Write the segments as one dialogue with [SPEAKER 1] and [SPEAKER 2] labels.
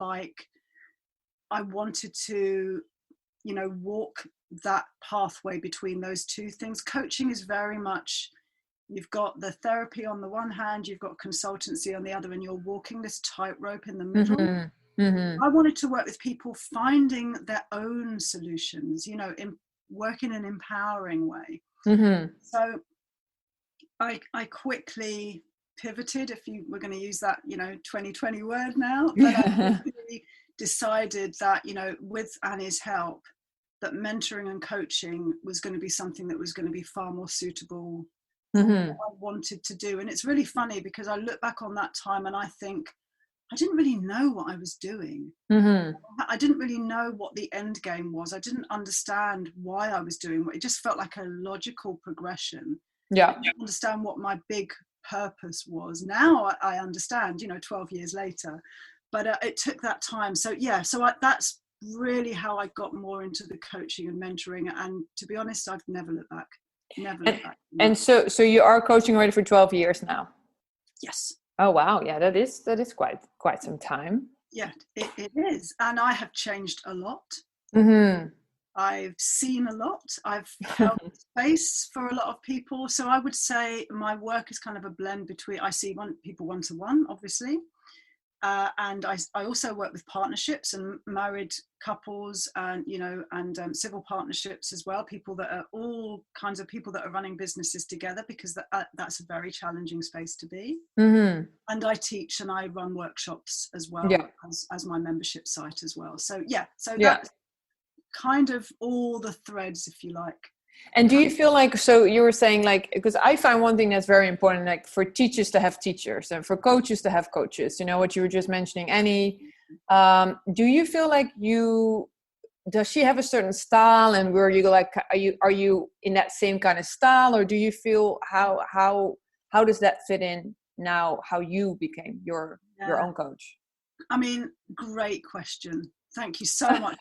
[SPEAKER 1] like I wanted to, walk that pathway between those two things. Coaching is very much, you've got the therapy on the one hand, you've got consultancy on the other, and you're walking this tightrope in the middle. I wanted to work with people finding their own solutions, work in an empowering way. So I quickly pivoted, if you were going to use that 2020 word now, but I quickly decided that with Annie's help, that mentoring and coaching was going to be something that was going to be far more suitable for what I wanted to do. And it's really funny because I look back on that time and I think I didn't really know what I was doing. I didn't really know what the end game was. I didn't understand why I was doing it. It just felt like a logical progression. I didn't understand what my big purpose was. Now I understand, 12 years later, but it took that time. So that's really how I got more into the coaching and mentoring. And to be honest, I've never looked back. And
[SPEAKER 2] so you are coaching already for 12 years now?
[SPEAKER 1] Yes.
[SPEAKER 2] Oh wow, yeah, that is quite some time.
[SPEAKER 1] Yeah, it is, and I have changed a lot. I've seen a lot. I've held space for a lot of people. So I would say my work is kind of a blend between, I see people one-to-one, obviously. And I also work with partnerships and married couples and, civil partnerships as well. People that are all kinds of people that are running businesses together, because that's a very challenging space to be. And I teach and I run workshops as well as my membership site as well. So, that's kind of all the threads, if you like.
[SPEAKER 2] And do you feel like, so you were saying like, because I find one thing that's very important, like for teachers to have teachers and for coaches to have coaches, what you were just mentioning, Annie, do you feel like does she have a certain style, and were you like, are you in that same kind of style, or do you feel how does that fit in now, how you became your own coach?
[SPEAKER 1] I mean, great question. Thank you so much.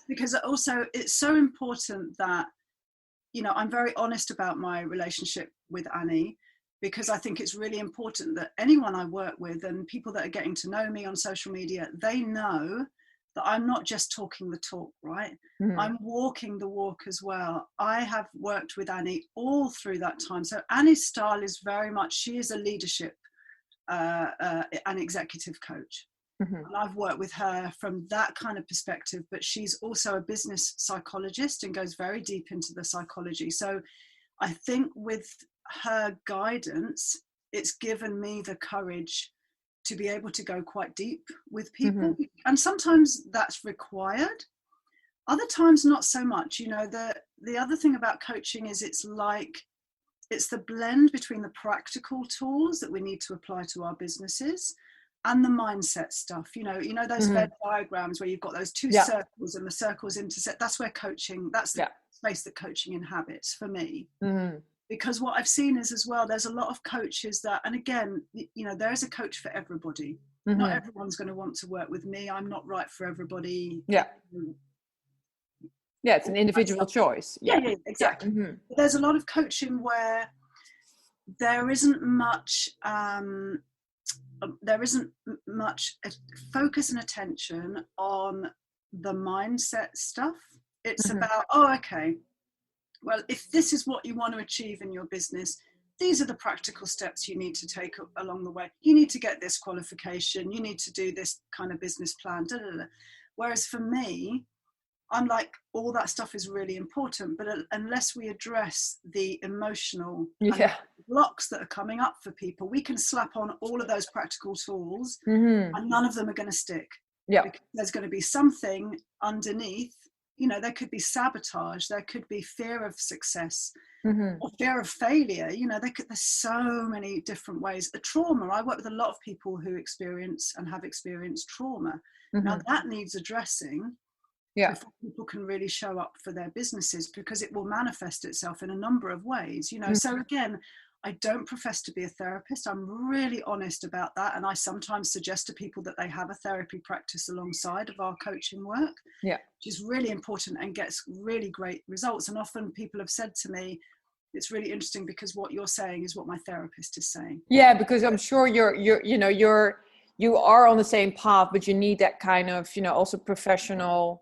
[SPEAKER 1] Because also it's so important that, I'm very honest about my relationship with Annie, because I think it's really important that anyone I work with and people that are getting to know me on social media, they know that I'm not just talking the talk, right? I'm walking the walk as well. I have worked with Annie all through that time. So Annie's style is very much, she is a leadership and executive coach. And I've worked with her from that kind of perspective, but she's also a business psychologist and goes very deep into the psychology. So I think with her guidance, it's given me the courage to be able to go quite deep with people. And sometimes that's required. Other times, not so much. The other thing about coaching is it's the blend between the practical tools that we need to apply to our businesses and the mindset stuff, those Venn diagrams where you've got those two circles and the circles intersect. That's where coaching, that's the space that coaching inhabits for me. Because what I've seen is as well, there's a lot of coaches that, and again, there is a coach for everybody. Not everyone's going to want to work with me. I'm not right for everybody.
[SPEAKER 2] It's an individual choice.
[SPEAKER 1] Yeah, exactly. There's a lot of coaching where there isn't much focus and attention on the mindset stuff. It's about, well, if this is what you want to achieve in your business, these are the practical steps you need to take along the way. You need to get this qualification. You need to do this kind of business plan. Whereas for me, I'm like, all that stuff is really important, but unless we address the emotional blocks that are coming up for people, we can slap on all of those practical tools and none of them are going to stick. Because there's going to be something underneath. There could be sabotage, there could be fear of success or fear of failure. There's so many different ways. The trauma, I work with a lot of people who experience and have experienced trauma. Now that needs addressing. Before people can really show up for their businesses, because it will manifest itself in a number of ways, So again, I don't profess to be a therapist. I'm really honest about that. And I sometimes suggest to people that they have a therapy practice alongside of our coaching work, which is really important and gets really great results. And often people have said to me, it's really interesting because what you're saying is what my therapist is saying.
[SPEAKER 2] Yeah, because I'm sure you are on the same path, but you need that kind of, also professional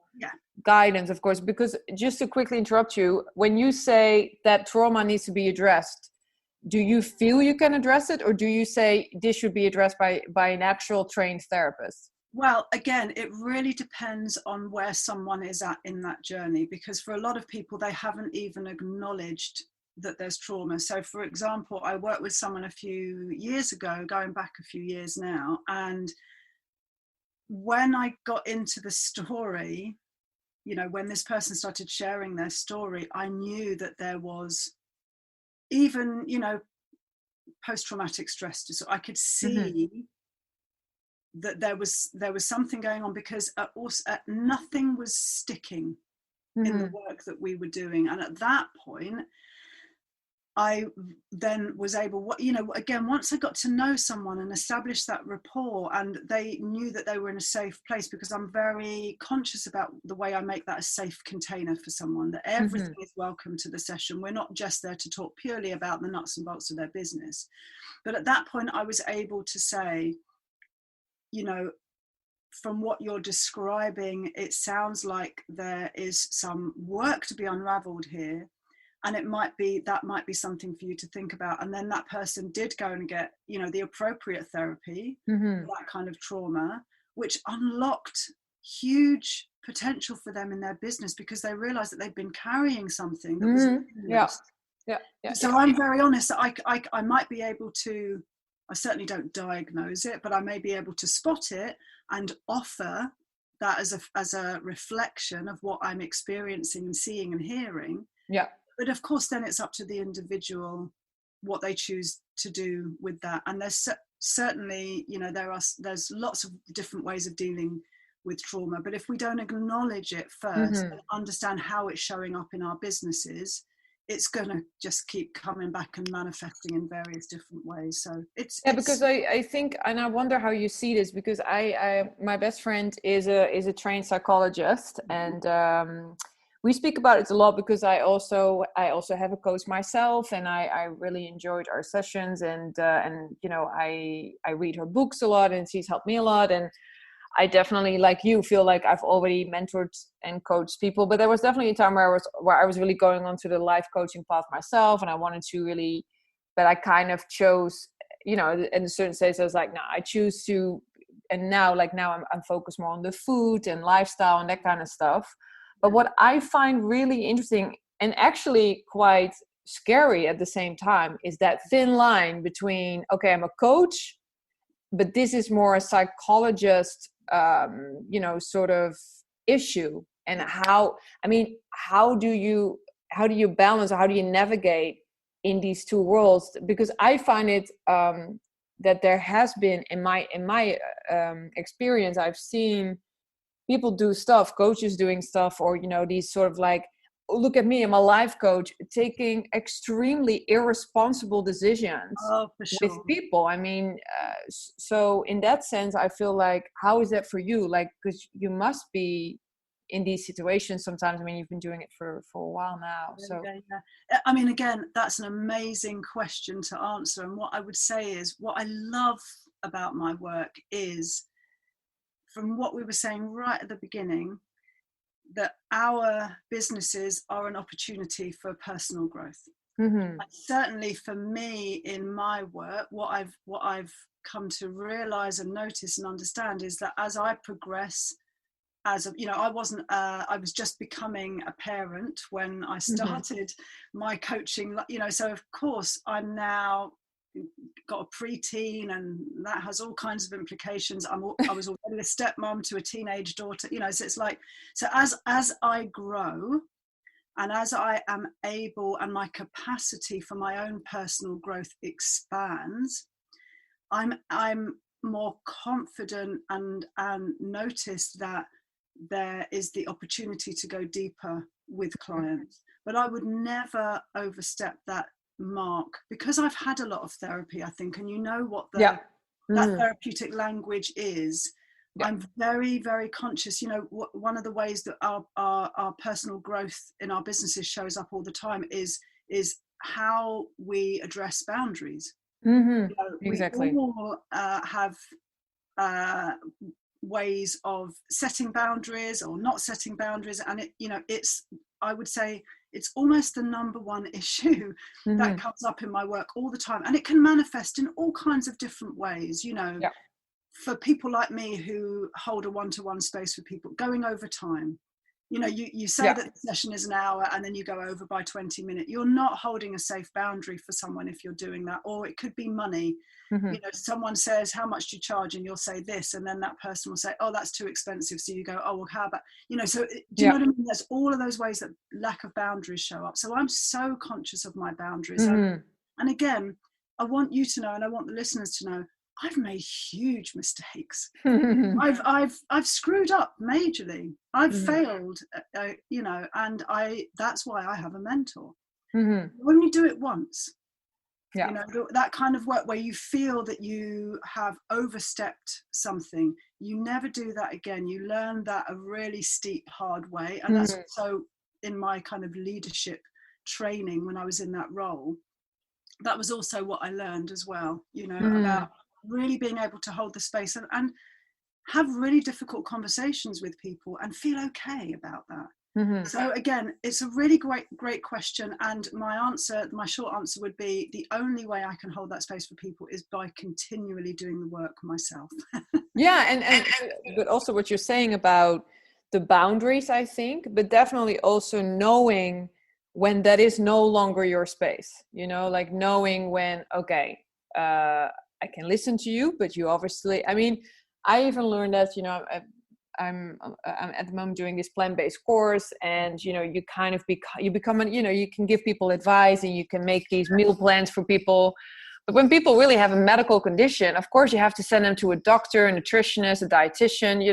[SPEAKER 2] guidance, of course. Because just to quickly interrupt you, when you say that trauma needs to be addressed, do you feel you can address it, or do you say this should be addressed by an actual trained therapist?
[SPEAKER 1] Well, again, it really depends on where someone is at in that journey, because for a lot of people, they haven't even acknowledged that there's trauma. So for example, I worked with someone a few years ago, going back a few years now, and when I got into the story, when this person started sharing their story, I knew that there was even, post-traumatic stress disorder. I could see that there was something going on, because nothing was sticking in the work that we were doing. And at that point, I then was able, again, once I got to know someone and establish that rapport, and they knew that they were in a safe place, because I'm very conscious about the way I make that a safe container for someone, that everything is welcome to the session. We're not just there to talk purely about the nuts and bolts of their business. But at that point, I was able to say, from what you're describing, it sounds like there is some work to be unraveled here. And that might be something for you to think about. And then that person did go and get, the appropriate therapy for that kind of trauma, which unlocked huge potential for them in their business, because they realized that they'd been carrying something that was So I'm very honest that I might be able to, I certainly don't diagnose it, but I may be able to spot it and offer that as a reflection of what I'm experiencing and seeing and hearing.
[SPEAKER 2] Yeah.
[SPEAKER 1] But of course, then it's up to the individual what they choose to do with that. And there's certainly, there's lots of different ways of dealing with trauma. But if we don't acknowledge it first and understand how it's showing up in our businesses, it's going to just keep coming back and manifesting in various different ways. So
[SPEAKER 2] because I think, and I wonder how you see this, because I my best friend is a trained psychologist, and we speak about it a lot, because I also have a coach myself, and I really enjoyed our sessions, and I read her books a lot, and she's helped me a lot. And I definitely, like you, feel like I've already mentored and coached people, but there was definitely a time where I was really going on to the life coaching path myself, and I wanted to really, but I kind of chose, in a certain stage I was like, no, I choose to, and now I'm focused more on the food and lifestyle and that kind of stuff. But what I find really interesting, and actually quite scary at the same time, is that thin line between, okay, I'm a coach, but this is more a psychologist, sort of issue. And how do you balance, or how do you navigate in these two worlds? Because I find it that there has been, in my experience, I've seen people do stuff, coaches doing stuff, or these sort of like, look at me, I'm a life coach, taking extremely irresponsible decisions with people. I mean, so in that sense, I feel like, how is that for you? Like, because you must be in these situations sometimes. I mean, you've been doing it for a while now. So
[SPEAKER 1] I mean, again, that's an amazing question to answer. And what I would say is, what I love about my work is, from what we were saying right at the beginning, that our businesses are an opportunity for personal growth. Certainly for me, in my work, what I've come to realize and notice and understand is that as I progress, I was just becoming a parent when I started my coaching, so of course I'm now got a preteen, and that has all kinds of implications. I was already a stepmom to a teenage daughter, so it's like, so as I grow, and as I am able, and my capacity for my own personal growth expands, I'm more confident and notice that there is the opportunity to go deeper with clients. But I would never overstep that mark, because I've had a lot of therapy, I think, and what that therapeutic language is. I'm very, very conscious. One of the ways that our personal growth in our businesses shows up all the time is how we address boundaries.
[SPEAKER 2] Exactly.
[SPEAKER 1] We all have ways of setting boundaries or not setting boundaries, and I would say it's almost the number one issue that comes up in my work all the time, and it can manifest in all kinds of different ways. For people like me who hold a one-to-one space with people, going over time. You say that the session is an hour and then you go over by 20 minutes. You're not holding a safe boundary for someone if you're doing that. Or it could be money. Someone says, how much do you charge? And you'll say this, and then that person will say, oh, that's too expensive. So you go, oh, well, how about, so do you know what I mean? There's all of those ways that lack of boundaries show up. So I'm so conscious of my boundaries. And again, I want you to know, and I want the listeners to know, I've made huge mistakes. I've screwed up majorly. I've failed, and that's why I have a mentor. You only do it once. That kind of work where you feel that you have overstepped something, you never do that again. You learn that a really steep, hard way. And that's also in my kind of leadership training when I was in that role. That was also what I learned as well, about really being able to hold the space and have really difficult conversations with people and feel okay about that. So again, it's a really great question, and my short answer would be the only way I can hold that space for people is by continually doing the work myself.
[SPEAKER 2] and but also what you're saying about the boundaries, I think, but definitely also knowing when that is no longer your space, like knowing when, okay, I can listen to you, but you obviously, I even learned that, I'm at the moment doing this plant-based course, and, you kind of become, you can give people advice and you can make these meal plans for people. But when people really have a medical condition, of course, you have to send them to a doctor, a nutritionist, a dietitian.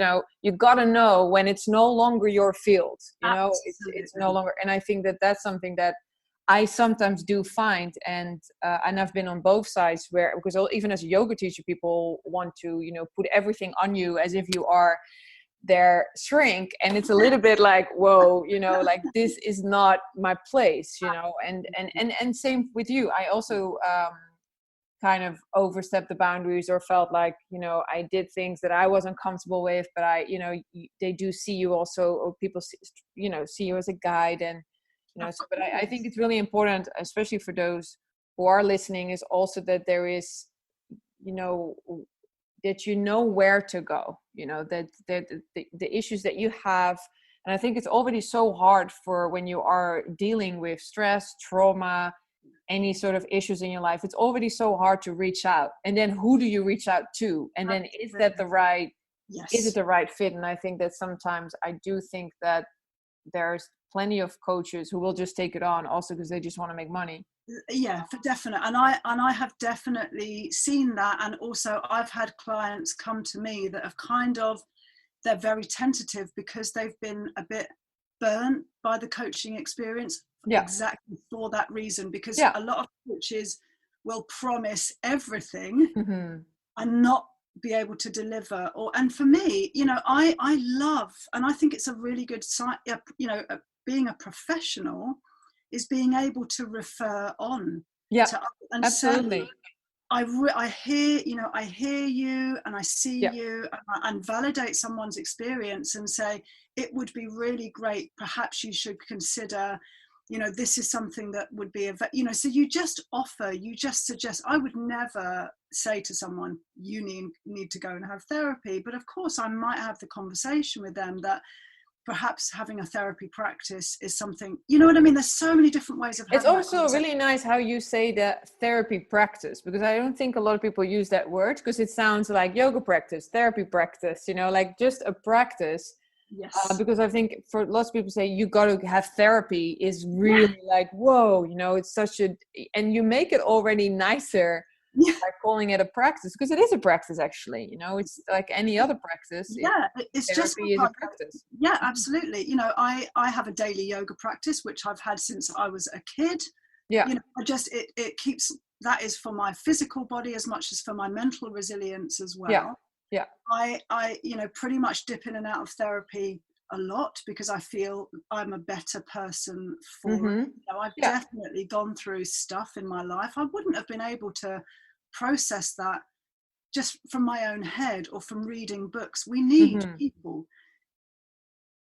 [SPEAKER 2] You got to know when it's no longer your field, it's no longer. And I think that that's something that I sometimes do find, and I've been on both sides because even as a yoga teacher, people want to, put everything on you as if you are their shrink, and it's a little bit like, whoa, like this is not my place, and same with you. I also kind of overstepped the boundaries, or felt like, I did things that I wasn't comfortable with, but they do see you also, or people see you as a guide, and but I think it's really important, especially for those who are listening, is also that there is, that where to go, that the issues that you have. And I think it's already so hard for when you are dealing with stress, trauma, any sort of issues in your life, it's already so hard to reach out. And then who do you reach out to? And then is it the right fit? And I think that sometimes I do think that there's plenty of coaches who will just take it on also because they just want to make money.
[SPEAKER 1] Yeah, for definite. And I have definitely seen that. And also I've had clients come to me that have they're very tentative because they've been a bit burnt by the coaching experience, exactly for that reason, because a lot of coaches will promise everything and not be able to deliver. And for me, I love, and I think it's a really good sign, being a professional is being able to refer on to and
[SPEAKER 2] absolutely
[SPEAKER 1] say, I hear you and I see you, and validate someone's experience and say, it would be really great, perhaps you should consider, this is something that would be so you just offer, you just suggest. I would never say to someone, you need to go and have therapy, but of course I might have the conversation with them that perhaps having a therapy practice is something, you know what I mean? There's so many different ways of having.
[SPEAKER 2] It's also really nice how you say that therapy practice, because I don't think a lot of people use that word, because it sounds like yoga practice, therapy practice, like just a practice.
[SPEAKER 1] Yes.
[SPEAKER 2] Because I think for lots of people say you got to have therapy is really like, whoa, it's such and you make it already nicer by calling it a practice, because it is a practice actually, it's like any other practice.
[SPEAKER 1] It's just
[SPEAKER 2] is a practice.
[SPEAKER 1] Yeah, absolutely. I have a daily yoga practice which I've had since I was a kid. It keeps, that is for my physical body as much as for my mental resilience as well. I pretty much dip in and out of therapy a lot because I feel I'm a better person for it. I've definitely gone through stuff in my life. I wouldn't have been able to process that just from my own head or from reading books. We need people.